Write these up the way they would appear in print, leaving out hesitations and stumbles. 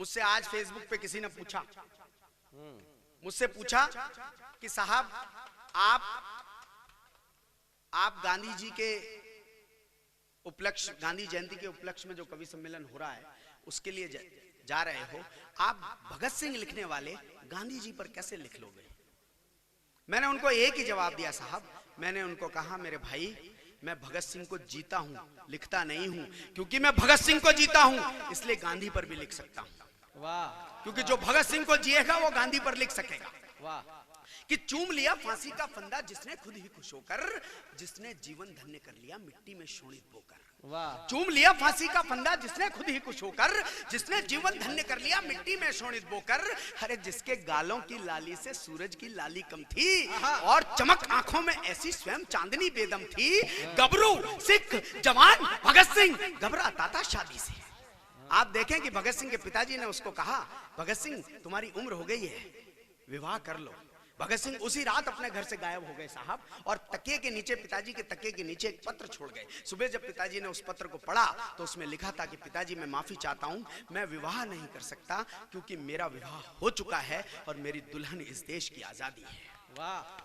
मुझसे आज फेसबुक पे किसी ने पूछा, मुझसे पूछा कि साहब आप गांधी जी के उपलक्ष्य, गांधी जयंती के उपलक्ष्य में जो कवि सम्मेलन हो रहा है उसके लिए जा रहे हो, आप भगत सिंह लिखने वाले गांधी जी पर कैसे लिख लोगे? मैंने उनको एक ही जवाब दिया, साहब मैंने उनको कहा मेरे भाई मैं भगत सिंह को जीता हूं, लिखता नहीं हूं, क्योंकि मैं भगत सिंह को जीता हूं इसलिए गांधी पर भी लिख सकता हूं। वाह! क्योंकि जो भगत सिंह को जिएगा वो गांधी पर लिख सकेगा। वाह! कि चूम लिया फांसी का फंदा जिसने खुद ही खुश होकर, जिसने जीवन धन्य कर लिया मिट्टी में शोणित बोकर। वाह! चूम लिया फांसी का फंदा जिसने खुद ही खुश होकर, जिसने जीवन धन्य कर लिया मिट्टी में शोणित बोकर। अरे जिसके गालों की लाली से सूरज की लाली कम थी और चमक आंखों में ऐसी स्वयं चांदनी बेदम थी। गबरू सिख जवान भगत सिंह घबराता था शादी से। आप देखें कि भगत सिंह के पिताजी ने उसको कहा, भगत सिंह तुम्हारी उम्र हो गई है, विवाह कर लो। भगत सिंह उसी रात अपने घर से गायब हो गए साहब, और तकिए के नीचे, पिताजी के तकिए के नीचे एक पत्र छोड़ गए। सुबह जब पिताजी ने उस पत्र को पढ़ा तो उसमें लिखा था कि पिताजी मैं माफी चाहता हूं, मैं विवाह नहीं कर सकता क्योंकि मेरा विवाह हो चुका है और मेरी दुल्हन इस देश की आजादी है। वाह!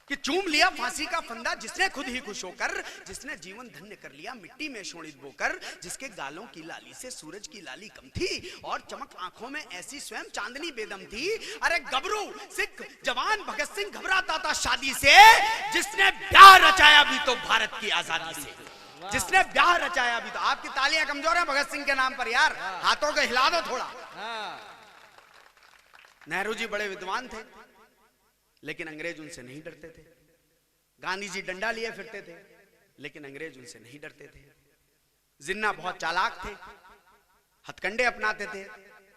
कि चूम लिया फांसी का फंदा जिसने खुद ही खुश होकर, जिसने जीवन धन्य कर लिया मिट्टी में शोणित बोकर। जिसके गालों की लाली से सूरज की लाली कम थी और चमक आंखों में ऐसी स्वयं चांदनी बेदम थी। अरे गबरू सिख जवान भगत सिंह घबराता था शादी से, जिसने ब्याह रचाया भी तो भारत की आजादी से। जिसने ब्याह रचाया भी तो। आपकी तालियां कमजोर है भगत सिंह के नाम पर यार, हाथों को हिला दो थोड़ा। नेहरू जी बड़े विद्वान थे लेकिन अंग्रेज उनसे नहीं डरते थे। गांधी जी डंडा लिए फिरते थे लेकिन अंग्रेज उनसे नहीं डरते थे। जिन्ना बहुत चालाक थे, हथकंडे अपनाते थे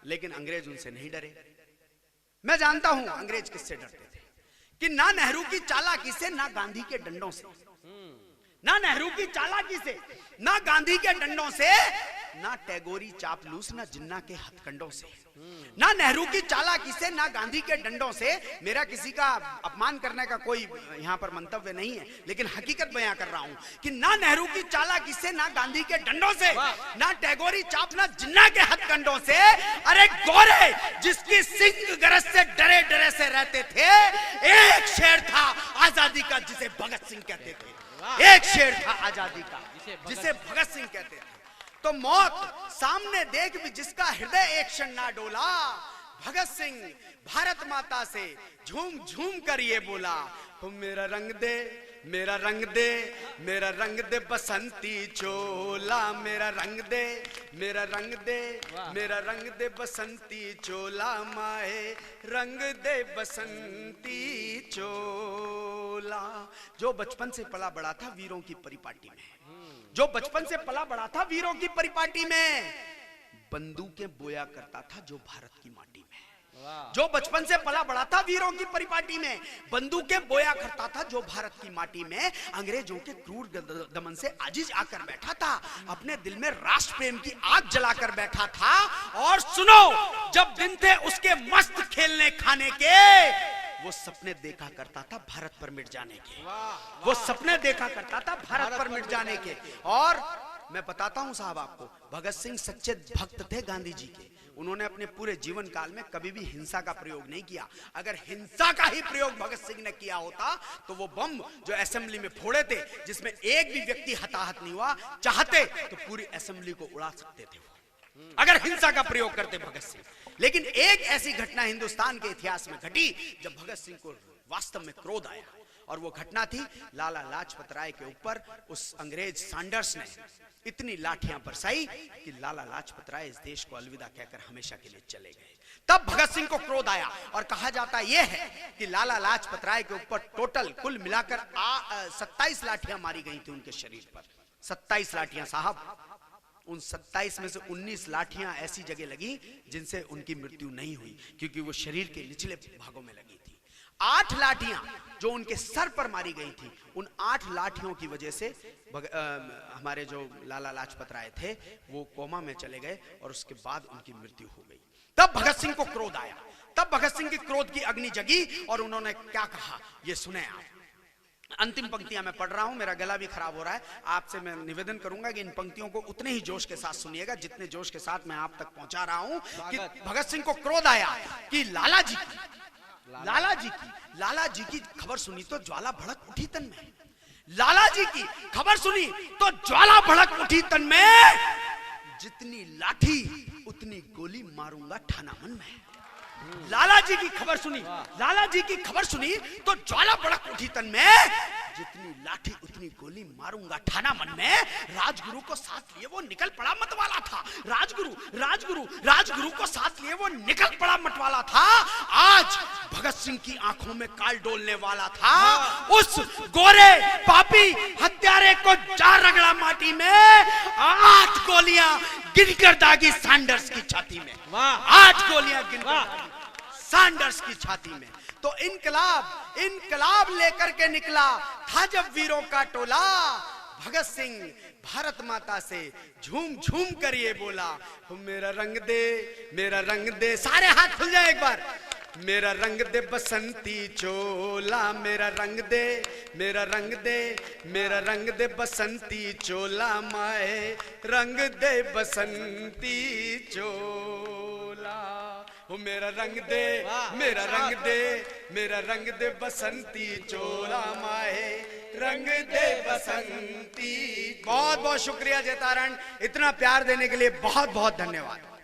लेकिन अंग्रेज उनसे नहीं डरे। मैं जानता हूं अंग्रेज किससे डरते थे, कि ना नेहरू की चालाकी से, ना गांधी के डंडों से। ना नेहरू की चालाकी से, ना गांधी के डंडों से, ना टैगोरी चापलूस, ना जिन्ना के हथकंडों से। ना नेहरू की चालाकी से, ना गांधी के डंडों से। मेरा किसी का अपमान करने का कोई यहां पर मंतव्य नहीं है, लेकिन हकीकत बयां कर रहा हूं कि ना नेहरू की चालाकी से, ना गांधी के डंडों से, ना टैगोरी चाप, ना जिन्ना के हथकंडों से। अरे गोरे जिसकी सिंह गरज से डरे डरे से रहते थे, एक शेर था आजादी का जिसे भगत सिंह कहते थे। एक शेर था आजादी का जिसे भगत सिंह कहते थे। तो मौत सामने देख भी जिसका हृदय एक क्षण ना डोला, भगत सिंह भारत माता से झूम झूम कर ये बोला, मेरा रंग दे, मेरा रंग दे, मेरा रंग दे बसंती चोला, मेरा रंग दे, मेरा रंग दे, मेरा रंग दे बसंती चोला, माए रंग दे बसंती चोला। जो बचपन से पला बड़ा था वीरों की परिपाटी में, जो बचपन से पला बड़ा था वीरों की परिपाटी में, बंदूकें बोया करता था जो भारत की माटी में। जो बचपन से पला बड़ा था वीरों की परिपाटी में, बंदूकें बोया करता था जो भारत की माटी में। अंग्रेजों के क्रूर दमन से आजिज आकर बैठा था, अपने दिल में राष्ट्र प्रेम की आग जलाकर बैठा था। और सुनो, जब दिन थे उसके मस्त खेलने खाने के, वो सपने देखा करता था भारत पर मिट जाने के। वो सपने देखा करता था भारत पर मिट जाने के। और मैं बताता हूं साहब आपको, भगत सिंह सच्चे भक्त थे गांधी जी के। उन्होंने अपने पूरे जीवन काल में कभी भी हिंसा का प्रयोग नहीं किया। अगर हिंसा का ही प्रयोग भगत सिंह ने किया होता तो वो बम जो असेंबली में फोड़े थे, जिसमें एक भी व्यक्ति हताहत नहीं हुआ, चाहते तो पूरी असेंबली को उड़ा सकते थे वो, अगर हिंसा का प्रयोग करते भगत सिंह। लेकिन एक ऐसी घटना हिंदुस्तान के इतिहास में घटी जब भगत सिंह को वास्तव में क्रोध आया, और वो घटना थी लाला लाजपत राय के ऊपर उस अंग्रेज सैंडर्स ने इतनी लाठियां बरसाई कि लाला लाजपत राय इस देश को अलविदा कहकर हमेशा के लिए चले गए। तब भगत सिंह को क्रोध आया, और कहा जाता यह है कि लाला लाजपत राय के ऊपर टोटल कुल मिलाकर 27 लाठियां मारी गई थी उनके शरीर पर। 27 लाठियां साहब। उन 27 में से 19 लाठियां ऐसी जगह लगी जिनसे उनकी मृत्यु नहीं हुई, क्योंकि वो शरीर के निचले भागों में लगी थी। 8 लाठियां जो उनके सर पर मारी गई थी, उन 8 लाठियों की वजह से हमारे जो लाला लाजपत राय थे वो कोमा में चले गए, और उसके बाद उनकी मृत्यु हो गई। तब भगत सिंह को क्रोध आया, तब भगत सिंह की क्रोध की अग्नि जगी, और उन्होंने क्या कहा ये सुने आप। अंतिम पंक्तियां मैं पढ़ रहा हूं, मेरा गला भी खराब हो रहा है। आपसे मैं निवेदन करूंगा कि इन पंक्तियों को उतने ही जोश के साथ सुनिएगा जितने जोश के साथ मैं आप तक पहुंचा रहा हूं कि भगत सिंह को क्रोध आया कि लाला जी की खबर सुनी तो ज्वाला भड़क उठी तन में। लाला जी की खबर सुनी तो ज्वाला भड़क उठी तन में, जितनी लाठी उतनी गोली मारूंगा ठाना मन में। लाला जी की खबर सुनी, लाला जी की खबर सुनी तो ज्वाला भड़क उठी तन में, जितनी लाठी उतनी गोली मारूंगा ठाना मन में। राजगुरु को साथ लिए वो निकल पड़ा मतवाला था। राजगुरु को साथ लिए वो निकल पड़ा मतवाला था। आज भगत सिंह की आंखों में काल डोलने वाला था। उस गोरे पापी हत्यारे को जा रगड़ा माटी में, 8 गोलियां गिनकर दागी सैंडर्स की छाती में। 8 गोलियां गिनकर सैंडर्स की छाती में। तो इनकलाब लेकर के निकला था जब वीरों का टोला। भगत सिंह भारत माता से झूम झूम कर ये बोला, मेरा रंग दे। सारे हाथ खुल जाए एक बार। मेरा रंग दे बसंती चोला, मेरा रंग दे बसंती चोला, माए रंग दे बसंती चोला। मेरा रंग दे बसंती चोला, माए रंग दे बसंती। बहुत बहुत शुक्रिया जयतारण, इतना प्यार देने के लिए बहुत बहुत धन्यवाद।